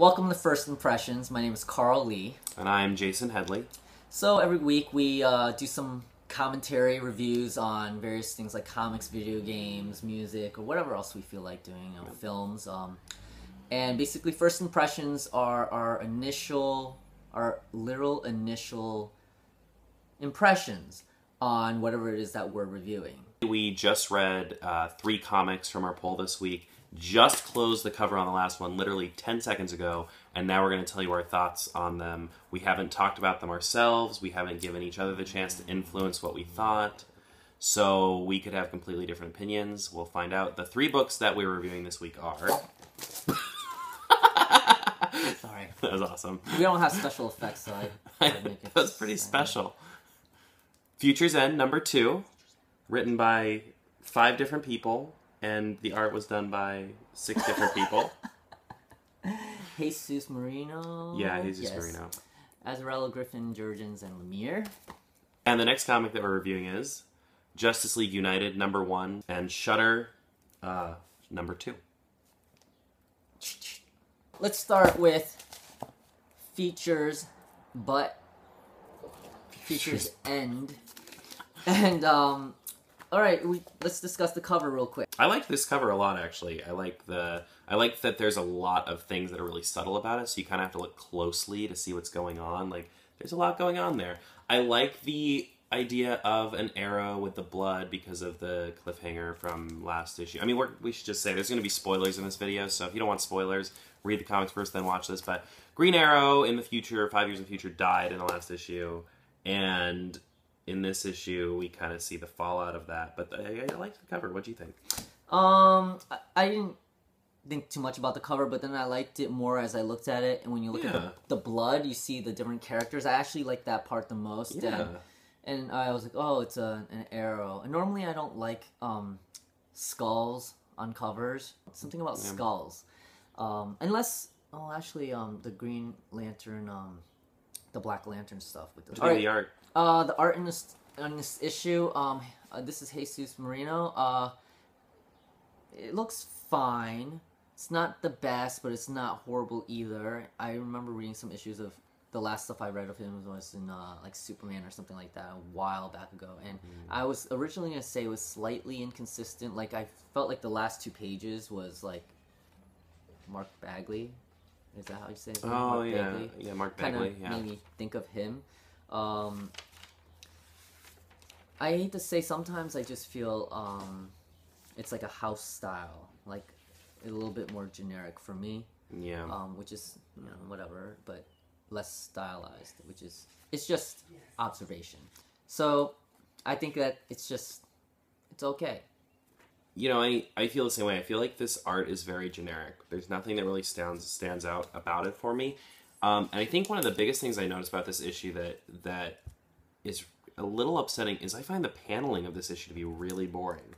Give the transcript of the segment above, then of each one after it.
Welcome to First Impressions. My name is Carl Lee. And I'm Jaysen Headley. So every week we do some commentary reviews on various things like comics, video games, music, or whatever else we feel like doing, films. And basically First Impressions are our literal initial impressions on whatever it is that we're reviewing. We just read 3 comics from our poll this week. Just closed the cover on the last one literally 10 seconds ago, and now we're going to tell you our thoughts on them. We haven't talked about them ourselves. We haven't given each other the chance to influence what we thought. So we could have completely different opinions. We'll find out. The 3 books that we're reviewing this week are... Sorry. That was awesome. We don't have special effects, so that was pretty special. Future's End, number 2, written by 5 different people, and the art was done by 6 different people. Jesus Marino. Yeah, Jesus Marino. Azarello, Griffin, Jurgens, and Lemire. And the next comic that we're reviewing is Justice League United, number 1, and Shudder, number 2. Let's start with Features End. And, alright, let's discuss the cover real quick. I like this cover a lot, actually. I like that there's a lot of things that are really subtle about it, so you kind of have to look closely to see what's going on. Like, there's a lot going on there. I like the idea of an arrow with the blood because of the cliffhanger from last issue. I mean, we should just say there's going to be spoilers in this video, so if you don't want spoilers, read the comics first, then watch this. But Green Arrow in the future, 5 years in the future, died in the last issue, and in this issue, we kind of see the fallout of that. But I liked the cover. What do you think? I didn't think too much about the cover, but then I liked it more as I looked at it. And when you look at the blood, you see the different characters. I actually like that part the most. Yeah. And I was like, oh, it's an arrow. And normally I don't like skulls on covers. Something about skulls. Unless, the Green Lantern, the Black Lantern stuff. With the art. The art in this issue, this is Jesus Marino. It looks fine. It's not the best, but it's not horrible either. I remember reading some issues of the last stuff I read of him was in like Superman or something like that a while back ago, and I was originally gonna say it was slightly inconsistent. Like I felt like the last 2 pages was like Mark Bagley. Is that how you say it? Oh, yeah. Yeah, Mark Bagley. Kind of made me think of him. I hate to say, sometimes I just feel it's like a house style, like a little bit more generic for me. Yeah. Which is, whatever, but less stylized, it's just observation. So I think that it's okay. I feel the same way. I feel like this art is very generic. There's nothing that really stands out about it for me. And I think one of the biggest things I noticed about this issue that is a little upsetting is I find the paneling of this issue to be really boring.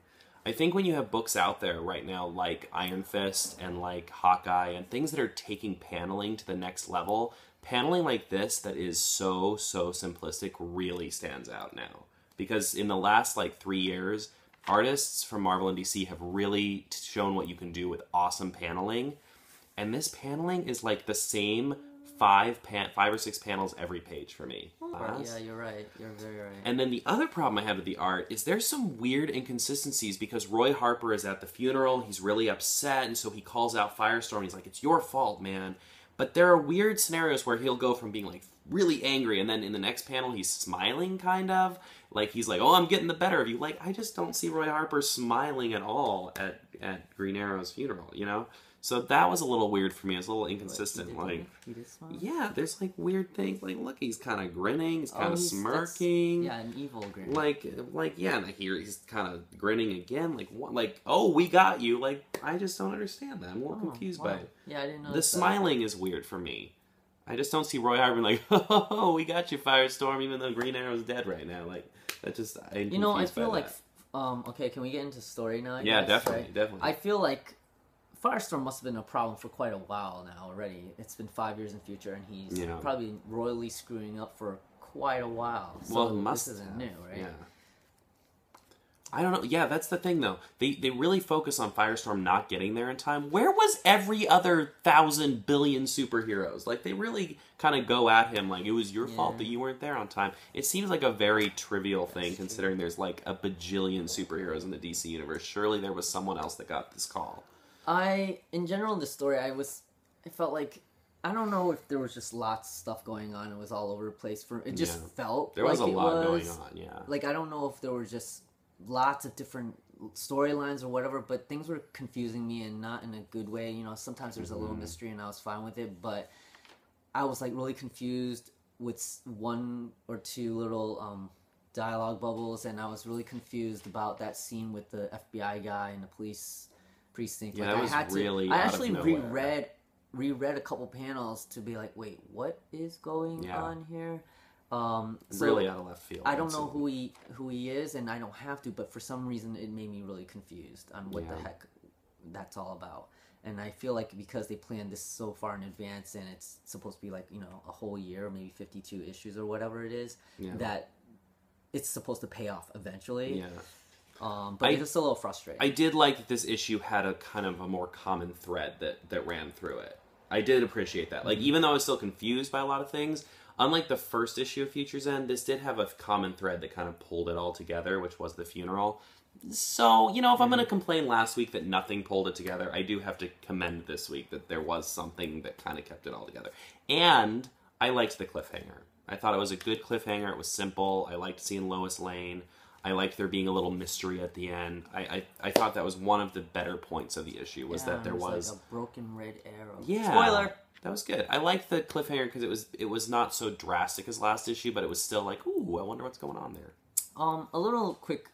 I think when you have books out there right now like Iron Fist and like Hawkeye and things that are taking paneling to the next level, paneling like this that is so simplistic really stands out now. Because in the last 3 years, artists from Marvel and DC have really shown what you can do with awesome paneling. And this paneling is like the same 5 or 6 panels every page for me. Yeah, you're right. You're very right. And then the other problem I have with the art is there's some weird inconsistencies because Roy Harper is at the funeral. He's really upset, and so he calls out Firestorm. He's like, it's your fault, man. But there are weird scenarios where he'll go from being really angry, and then in the next panel he's smiling, kind of. Like he's like, oh, I'm getting the better of you. Like, I just don't see Roy Harper smiling at all at Green Arrow's funeral, So that was a little weird for me. It's a little inconsistent. He did smile? Yeah, there's weird things. Look, he's kind of grinning. He's kind of smirking. Yeah, an evil grin. And here he's kind of grinning again. Oh, we got you. I just don't understand that. I'm a little confused by it. Yeah, I didn't know the smiling is weird for me. I just don't see Roy Harper oh, we got you, Firestorm, even though Green Arrow's dead right now. That just, I feel like, okay, can we get into story now? I guess, definitely, right? Definitely. I feel like Firestorm must have been a problem for quite a while now already. It's been 5 years in the future, and he's probably royally screwing up for quite a while. So this isn't new, right? Yeah. I don't know. Yeah, that's the thing, though. They really focus on Firestorm not getting there in time. Where was every other 1,000 billion superheroes? Like, they really kind of go at him like, it was your fault that you weren't there on time. It seems like a very trivial thing, considering there's like a bajillion superheroes in the DC universe. Surely there was someone else that got this call. In general, in the story, I felt like, I don't know if there was just lots of stuff going on. It was all over the place. It just felt there was like a lot going on. Yeah, like I don't know if there were just lots of different storylines or whatever, but things were confusing me and not in a good way. You know, sometimes there's a little mystery and I was fine with it, but I was like really confused with one or two little dialogue bubbles, and I was really confused about that scene with the FBI guy and the police precinct. Yeah, like, that was really I out actually of nowhere. reread a couple panels to be like, wait, what is going on here? So really out of left field. I don't know who he is, and I don't have to, but for some reason it made me really confused on what the heck that's all about. And I feel like because they planned this so far in advance, and it's supposed to be like, you know, a whole year, maybe 52 issues or whatever it is, that it's supposed to pay off eventually. Yeah. But it's a little frustrating. I did like that this issue had a kind of a more common thread that ran through it. I did appreciate that. Like, even though I was still confused by a lot of things, unlike the first issue of Future's End, this did have a common thread that kind of pulled it all together, which was the funeral. So, you know, if I'm going to complain last week that nothing pulled it together, I do have to commend this week that there was something that kind of kept it all together. And I liked the cliffhanger. I thought it was a good cliffhanger. It was simple. I liked seeing Lois Lane. I liked there being a little mystery at the end. I thought that was one of the better points of the issue, was that there was like a broken red arrow. Yeah. Spoiler! That was good. I liked the cliffhanger because it was not so drastic as last issue, but it was still like, ooh, I wonder what's going on there. A little quick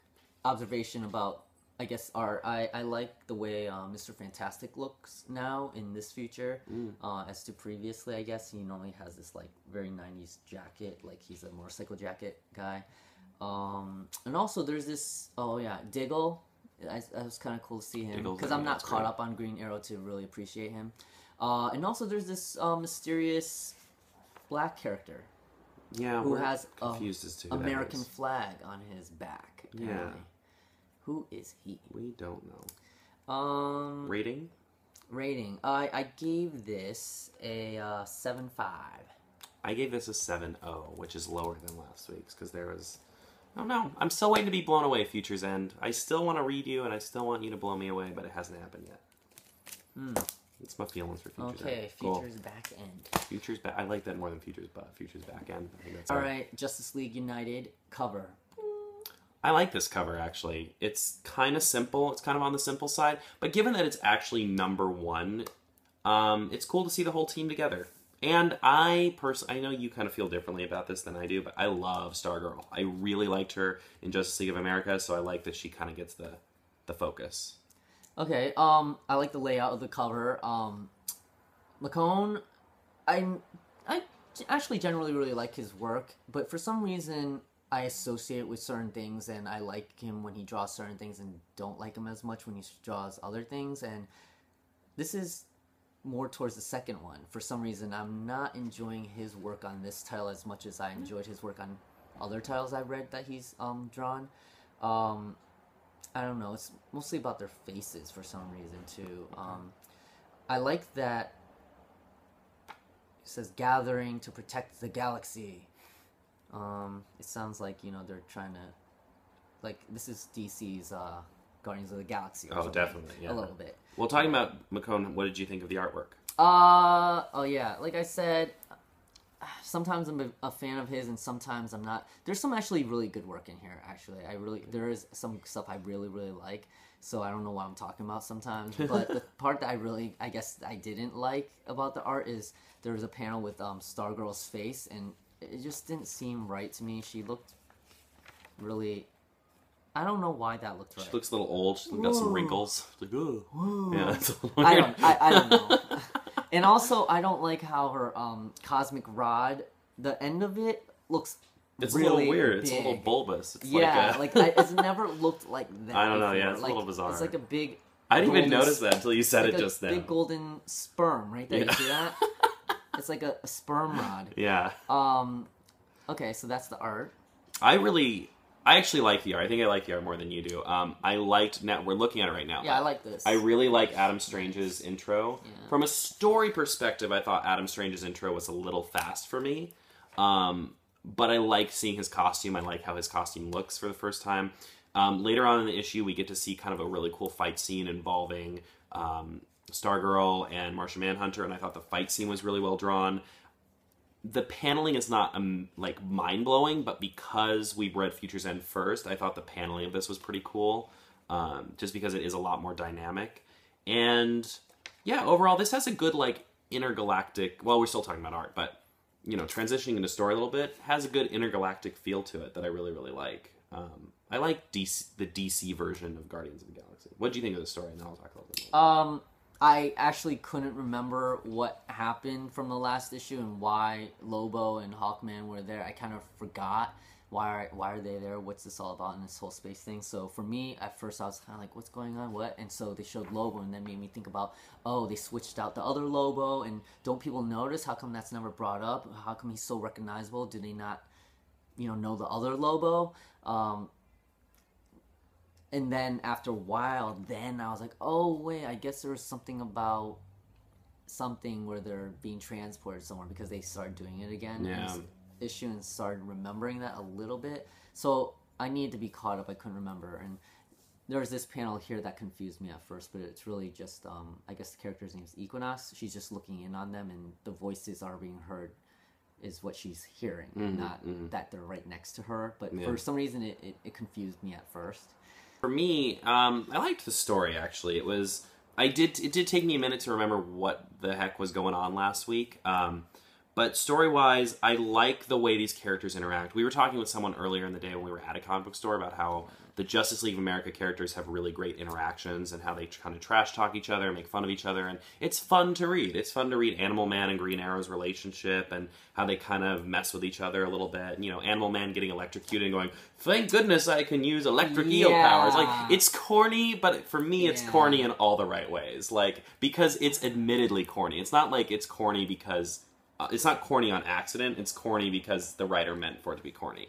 observation about, I guess, art. I like the way Mr. Fantastic looks now in this future, as to previously, I guess. He normally has this, like, very 90s jacket, like he's a motorcycle jacket guy. And also there's this, Diggle. It was kind of cool to see him, because I'm not caught up on Green Arrow to really appreciate him. And also there's this mysterious black character. Yeah, who has confused as to American flag on his back. Apparently. Yeah. Who is he? We don't know. Rating? Rating. I gave this a 7.5. I gave this a 7.0, which is lower than last week's, because there was... I don't know. I'm still waiting to be blown away, Future's End. I still want to read you, and I still want you to blow me away, but it hasn't happened yet. That's my feelings for Future's End. Okay, Future's back end. Future's back. I like that more than Future's back end. I think that's all right. Justice League United cover. I like this cover, actually. It's kind of simple. It's kind of on the simple side, but given that it's actually #1, it's cool to see the whole team together. And I know you kind of feel differently about this than I do, but I love Stargirl. I really liked her in Justice League of America, so I like that she kind of gets the focus. Okay, I like the layout of the cover. McCone, I actually generally really like his work, but for some reason I associate it with certain things, and I like him when he draws certain things and don't like him as much when he draws other things, and this is more towards the second one. For some reason, I'm not enjoying his work on this title as much as I enjoyed his work on other titles I've read that he's drawn. I don't know. It's mostly about their faces for some reason too. I like that it says "gathering to protect the galaxy." It sounds like, you know, they're trying to, like, this is DC's Guardians of the Galaxy. Oh, definitely, yeah. A little bit. Well, talking about McCone, what did you think of the artwork? Oh yeah, like I said, sometimes I'm a fan of his and sometimes I'm not. There's some actually really good work in here, actually. There is some stuff I really, really like, so I don't know what I'm talking about sometimes, but the part that I guess I didn't like about the art is there was a panel with Stargirl's face, and it just didn't seem right to me. She looked really... I don't know why that looked right. She looks a little old. She's got some wrinkles. Like, oh. Yeah, that's a little weird. I don't know. And also, I don't like how her cosmic rod, the end of it, looks it's really a little weird. big. It's a little bulbous. It's it's never looked like that. I don't know. Before. Yeah, it's a little bizarre. It's like a big... I didn't even notice that until you said it just then. Big golden sperm right there. Yeah. You see that? It's like a sperm rod. Yeah. Okay, so that's the art. I I actually like the art. I think I like the art more than you do. I liked, now we're looking at it right now. Yeah, I like this. I really like Adam Strange's intro. Yeah. From a story perspective, I thought Adam Strange's intro was a little fast for me. But I like seeing his costume. I like how his costume looks for the first time. Later on in the issue, we get to see kind of a really cool fight scene involving Stargirl and Martian Manhunter, and I thought the fight scene was really well drawn. The paneling is not like mind-blowing, but because we read Future's End first, I thought the paneling of this was pretty cool, just because it is a lot more dynamic. And yeah, overall, this has a good like intergalactic, well, we're still talking about art, but you know, transitioning into story a little bit, has a good intergalactic feel to it that I really, really like. I like the DC version of Guardians of the Galaxy. What do you think of the story? And then I'll talk a little bit more. I actually couldn't remember what happened from the last issue and why Lobo and Hawkman were there. I kind of forgot why are they there? What's this all about in this whole space thing? So for me, at first I was kind of like, what's going on? What? And so they showed Lobo, and then made me think about, oh, they switched out the other Lobo, and don't people notice? How come that's never brought up? How come he's so recognizable? Do they not, know the other Lobo? And then after a while, then I was like, oh, wait, I guess there was something about something where they're being transported somewhere, because they started doing it again in this issue and started remembering that a little bit. So I needed to be caught up. I couldn't remember. And there was this panel here that confused me at first, but it's really just, I guess the character's name is Equinox. She's just looking in on them, and the voices are being heard is what she's hearing, not that they're right next to her. But for some reason, it confused me at first. For me, I liked the story, actually. It did take me a minute to remember what the heck was going on last week. But story-wise, I like the way these characters interact. We were talking with someone earlier in the day when we were at a comic book store about how the Justice League of America characters have really great interactions and how they kind of trash talk each other, make fun of each other, and it's fun to read. It's fun to read Animal Man and Green Arrow's relationship and how they kind of mess with each other a little bit. And, Animal Man getting electrocuted and going, thank goodness I can use electric eel powers. Like, it's corny, but for me it's corny in all the right ways. Like, because it's admittedly corny. It's not like it's corny because... it's not corny on accident. It's corny because the writer meant for it to be corny.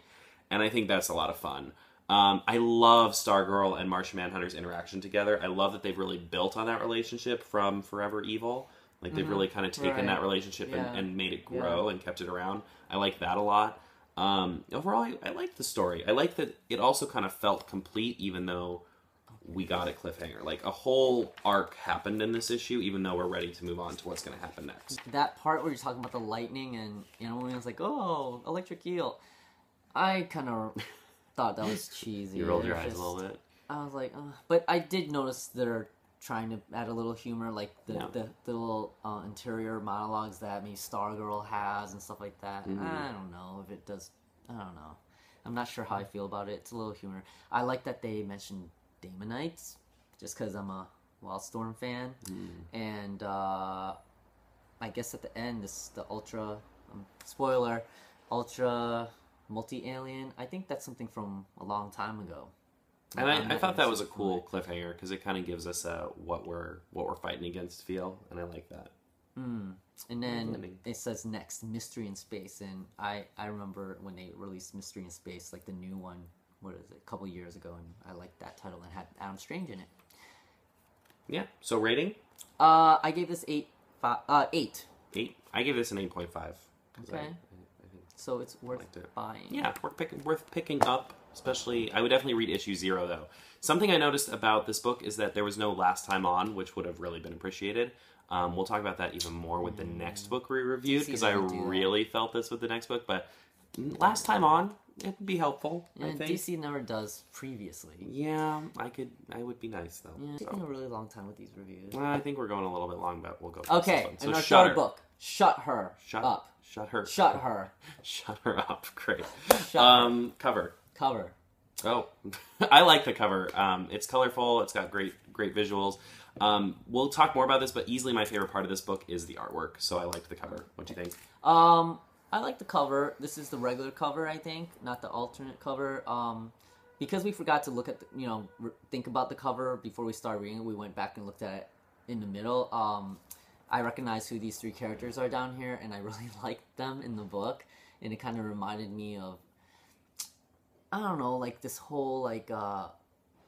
And I think that's a lot of fun. I love Stargirl and Martian Manhunter's interaction together. I love that they've really built on that relationship from Forever Evil. Like, they've really kind of taken that relationship and made it grow and kept it around. I like that a lot. Overall, I like the story. I like that it also kind of felt complete, even though we got a cliffhanger. Like, a whole arc happened in this issue, even though we're ready to move on to what's going to happen next. That part where you're talking about the lightning and Animal Man's like, oh, electric eel. I kind of thought that was cheesy. You rolled your eyes a little bit. I was like, but I did notice they're trying to add a little humor, like the little interior monologues that maybe Stargirl has and stuff like that. I don't know if it does. I don't know. I'm not sure how I feel about it. It's a little humor. I like that they mentioned Damonites, just because I'm a Wildstorm fan. And I guess at the end, the Ultra, spoiler, Ultra multi-alien, I think that's something from a long time ago. And I thought that was a cool cliffhanger, because it kind of gives us what we're fighting against feel, and I like that. And then it says next, Mystery in Space, and I remember when they released Mystery in Space, like the new one, what is it, a couple years ago, and I liked that title and had Adam Strange in it. Yeah. So rating? I gave this 8. 8. 8? I gave this an 8.5. Okay. So it's worth buying. Yeah, worth picking up. Especially, I would definitely read issue 0, though. Something I noticed about this book is that there was no Last Time On, which would have really been appreciated. We'll talk about that even more with the next book we reviewed, because I really felt this with the next book. But Last Time On, it would be helpful, I think. DC never does previously. Yeah, I would be nice, though. Yeah, it's taking a really long time with these reviews. Well, I think we're going a little bit long, but we'll go. Okay, and our third book, Shut Her Up. Shut her. Shut her. Shut her up. Great. Cover. Oh, I like the cover. It's colorful. It's got great visuals. We'll talk more about this, but easily my favorite part of this book is the artwork. So I liked the cover. What do you think? I like the cover. This is the regular cover, I think, not the alternate cover. Because we forgot to look at, think about the cover before we started reading it. We went back and looked at it in the middle. I recognize who these 3 characters are down here, and I really liked them in the book. And it kind of reminded me of I don't know, like this whole like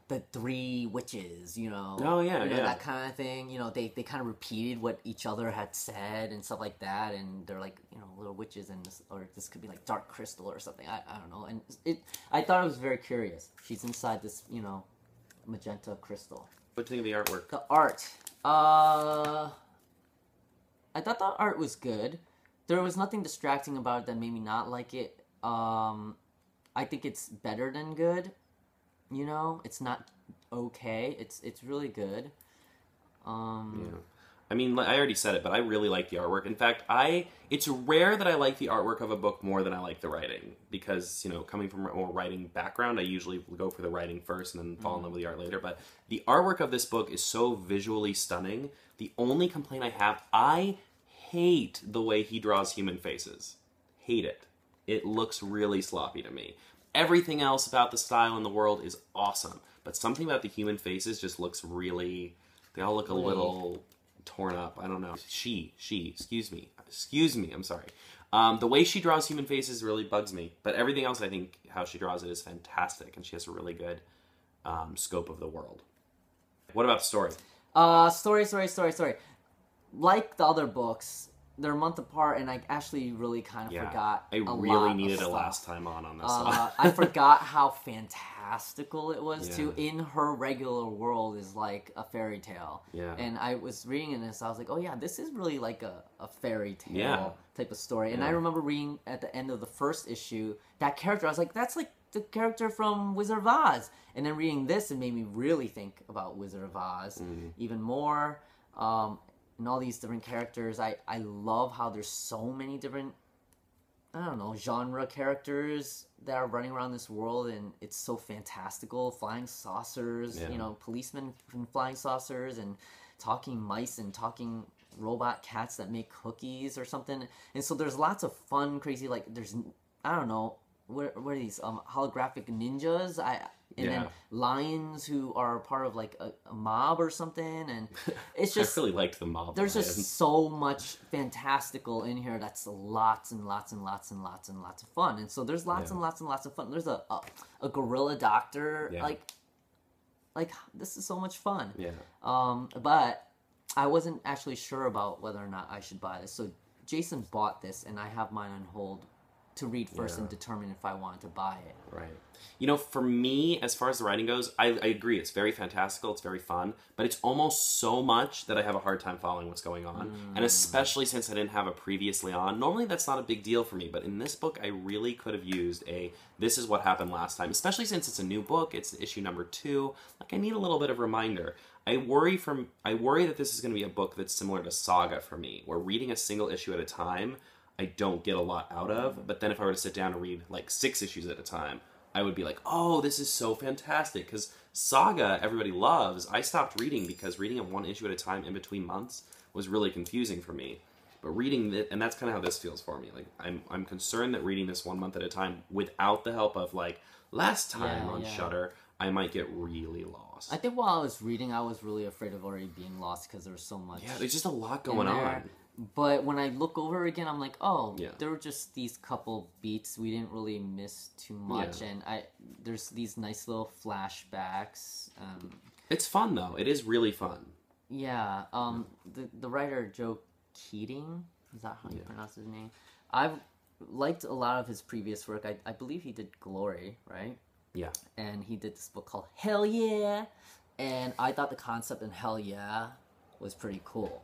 the three witches, Oh, yeah, yeah. that kind of thing. They kind of repeated what each other had said and stuff like that, and they're like, little witches, and this could be like dark crystal or something. I don't know, and I thought it was very curious. She's inside this, magenta crystal. What do you think of the artwork? The art, I thought the art was good. There was nothing distracting about it that made me not like it. I think it's better than good. It's not okay. It's really good. Yeah. I mean, I already said it, but I really like the artwork. In fact, it's rare that I like the artwork of a book more than I like the writing. Because, coming from a more writing background, I usually go for the writing first and then fall in love with the art later. But the artwork of this book is so visually stunning. The only complaint I have, I hate the way he draws human faces. Hate it. It looks really sloppy to me. Everything else about the style in the world is awesome, but something about the human faces just looks really... They all look a little torn up. I don't know. Excuse me, I'm sorry. The way she draws human faces really bugs me, but everything else, I think, how she draws it is fantastic, and she has a really good scope of the world. What about the story? Story. Like the other books, they're a month apart, and I actually really kind of forgot. I really needed a last time on this one. I forgot how fantastical it was too. In her regular world is like a fairy tale. Yeah. And I was reading this, I was like, oh yeah, this is really like a fairy tale type of story. And I remember reading at the end of the first issue, that character, I was like, that's like the character from Wizard of Oz. And then reading this, it made me really think about Wizard of Oz even more. And all these different characters. I love how there's so many different, I don't know, genre characters that are running around this world, and it's so fantastical. Flying saucers, policemen from flying saucers, and talking mice and talking robot cats that make cookies or something. And so there's lots of fun, crazy, like there's, I don't know, what are these holographic ninjas? And then lions who are part of like a mob or something, and it's just I really liked the mob. There's just so much fantastical in here. That's lots and lots and lots and lots and lots of fun. And so there's lots and lots and lots of fun. There's a gorilla doctor. Like this is so much fun. Yeah. But I wasn't actually sure about whether or not I should buy this. So Jaysen bought this, and I have mine on hold to read first and determine if I wanted to buy it. Right. For me, as far as the writing goes, I agree. It's very fantastical. It's very fun. But it's almost so much that I have a hard time following what's going on. And especially since I didn't have a previously on. Normally, that's not a big deal for me. But in this book, I really could have used this is what happened last time. Especially since it's a new book. It's issue number 2. Like, I need a little bit of reminder. I worry that this is going to be a book that's similar to Saga for me. Where reading a single issue at a time, I don't get a lot out of, but then if I were to sit down and read like 6 issues at a time, I would be like, oh, this is so fantastic, because Saga, everybody loves. I stopped reading because reading it 1 issue at a time in between months was really confusing for me. But reading it, and that's kind of how this feels for me. Like, I'm concerned that reading this 1 month at a time without the help of like last time on Shudder, I might get really lost. I think while I was reading, I was really afraid of already being lost because there was so much. Yeah, there's just a lot going on. But when I look over again, I'm like, oh, there were just these couple beats. We didn't really miss too much, and there's these nice little flashbacks. It's fun though. It is really fun. Yeah. The writer Joe Keating, is that how you pronounce his name? I've liked a lot of his previous work. I believe he did Glory, right? Yeah. And he did this book called Hell Yeah, and I thought the concept in Hell Yeah was pretty cool.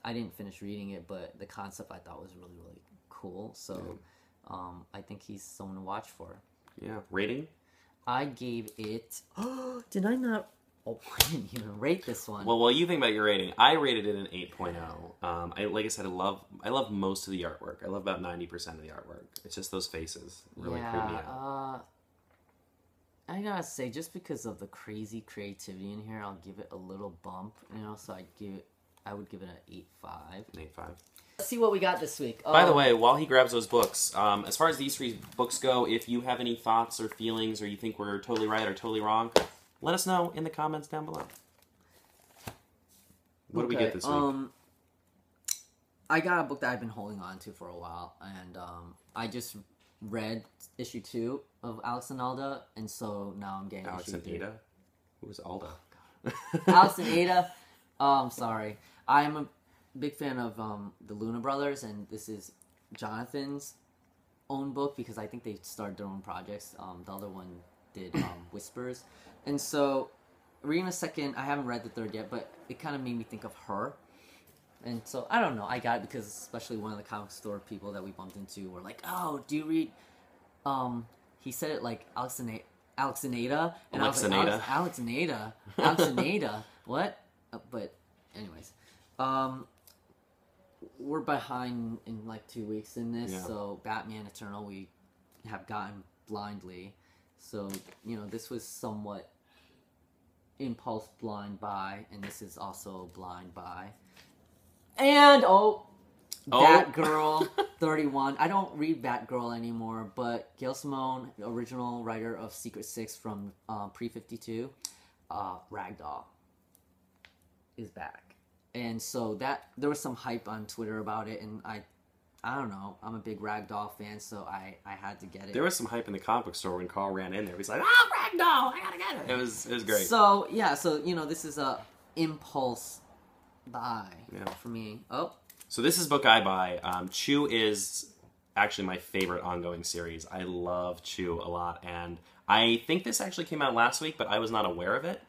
I didn't finish reading it, but the concept I thought was really, really cool. So I think he's someone to watch for. Yeah. Rating? I gave it... did I not... Oh, I didn't even rate this one. Well, while you think about your rating, I rated it an 8.0. Like I said, I love most of the artwork. I love about 90% of the artwork. It's just those faces really creep me out. I gotta say, just because of the crazy creativity in here, I'll give it a little bump. So I would give it an 8.5. 8.5. Let's see what we got this week. By the way, while he grabs those books, as far as these 3 books go, if you have any thoughts or feelings, or you think we're totally right or totally wrong, let us know in the comments down below. What do we get this week? I got a book that I've been holding on to for a while, and I just read issue 2 of Alex and Alda, and so now I'm getting Alex issue and 3. Ada? Who was Alda? Alex and Ada. I'm sorry. I'm a big fan of the Luna Brothers, and this is Jonathan's own book because I think they started their own projects. The other one did Whispers, and so reading the second, I haven't read the third yet, but it kind of made me think of her. And so, I don't know, I got it because especially one of the comic store people that we bumped into were like, oh, do you read, he said it like Alex and Ada, and I was like, Alex and Ada, what? But, anyways, we're behind in like 2 weeks in this, so Batman Eternal we have gotten blindly, so, you know, this was somewhat impulse blind buy, and this is also blind buy. And, Batgirl 31. I don't read Batgirl anymore, but Gail Simone, original writer of Secret Six from Pre-52, Ragdoll, is back. And so there was some hype on Twitter about it, and I don't know, I'm a big Ragdoll fan, so I had to get it. There was some hype in the comic book store when Carl ran in there. He's like, oh, Ragdoll, I gotta get it. It was great. So, yeah, you know, this is a impulse buy for me. So this is book I buy. Chew is actually my favorite ongoing series. I love Chew a lot, and I think this actually came out last week, but I was not aware of it.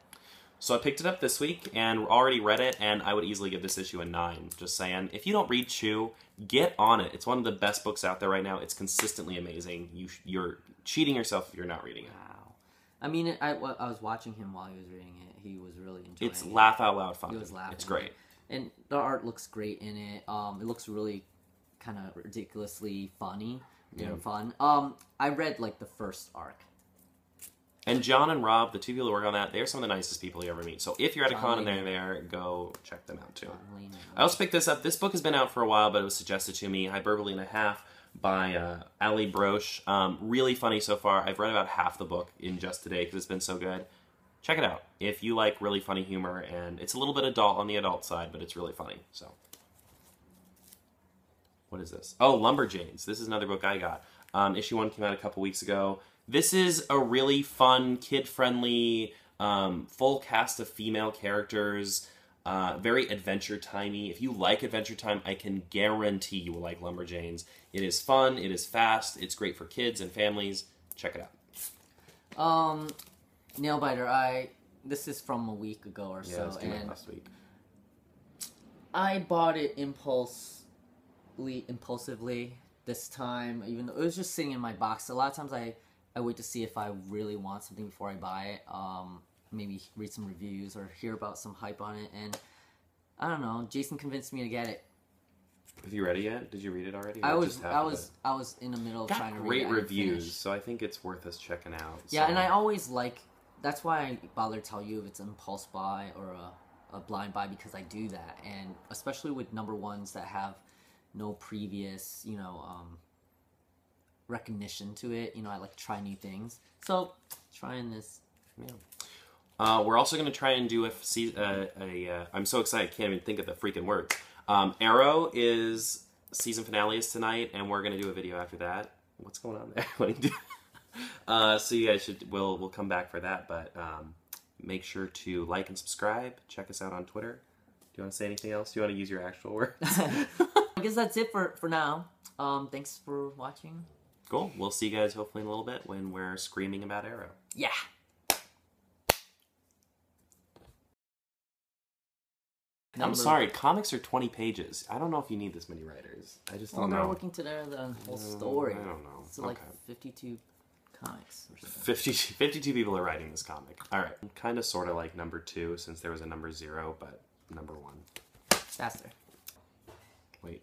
So I picked it up this week and already read it, and I would easily give this issue a 9. Just saying, if you don't read Chew, get on it. It's one of the best books out there right now. It's consistently amazing. You're cheating yourself if you're not reading it. Wow. I mean, I was watching him while he was reading it. He was really enjoying it. It's laugh out loud fun. He was laughing. It's great. And the art looks great in it. It looks really kind of ridiculously funny. Fun. I read like the first arc. And John and Rob, the two people who work on that, they're some of the nicest people you ever meet. So if you're at a con and they're there, go check them out too. I also picked this up. This book has been out for a while, but it was suggested to me. Hyperbole and a Half by Ali Broche. Really funny so far. I've read about half the book in just today because it's been so good. Check it out if you like really funny humor, and it's a little bit adult on the adult side, but it's really funny. So, what is this? Oh, Lumberjanes. This is another book I got. Issue 1 came out a couple weeks ago. This is a really fun, kid-friendly, full cast of female characters. Very adventure-timey. If you like Adventure Time, I can guarantee you will like Lumberjanes. It is fun. It is fast. It's great for kids and families. Check it out. Nailbiter, this is from a week ago or so, it came out last week. I bought it impulsively this time, even though it was just sitting in my box. A lot of times I wait to see if I really want something before I buy it, maybe read some reviews or hear about some hype on it, and I don't know, Jaysen convinced me to get it. Have you read it yet? Did you read it already? I was in the middle of trying to read it. Great reviews, so I think it's worth us checking out. Yeah, and I always like, that's why I bother to tell you if it's an impulse buy or a blind buy, because I do that, and especially with number ones that have no previous, recognition to it. I like to try new things. So, trying this. Yeah. We're also going to try and do I'm so excited, I can't even think of the freaking words. Arrow is season finale is tonight, and we're going to do a video after that. What's going on there? What do you do? So you guys we'll come back for that, but make sure to like and subscribe. Check us out on Twitter. Do you want to say anything else? Do you want to use your actual words? I guess that's it for now. Thanks for watching. Cool. We'll see you guys hopefully in a little bit when we're screaming about Arrow. Yeah. I'm sorry, comics are 20 pages. I don't know if you need this many writers. I just don't know. They're looking to the whole story. I don't know. So like 52 comics or something. 52 people are writing this comic. All right. Kind of sort of like number 2 since there was a number 0, but number 1. Faster. Wait.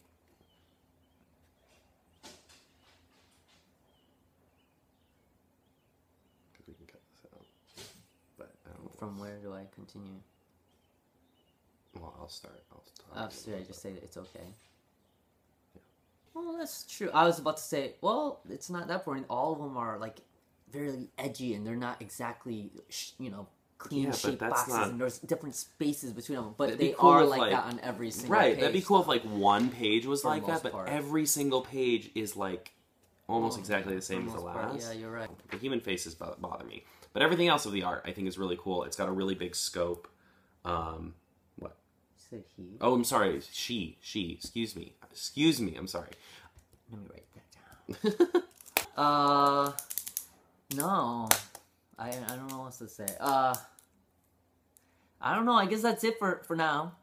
Because we can cut this out. But I don't know. From where do I continue? Well, I'll start. Should I just say that it's okay? Yeah. Well, that's true. I was about to say, well, it's not that boring. All of them are like very edgy, and they're not exactly, clean shaped boxes, and there's different spaces between them. But they are like that on every single page. Right. That'd be cool if like one page was like that, but every single page is like almost exactly the same as the Almost part- last. Yeah, you're right. The human faces bother me, but everything else of the art I think is really cool. It's got a really big scope. What? You said he. Oh, I'm sorry. She. Excuse me. I'm sorry. Let me write that down. No. I don't know what else to say. I don't know. I guess that's it for now.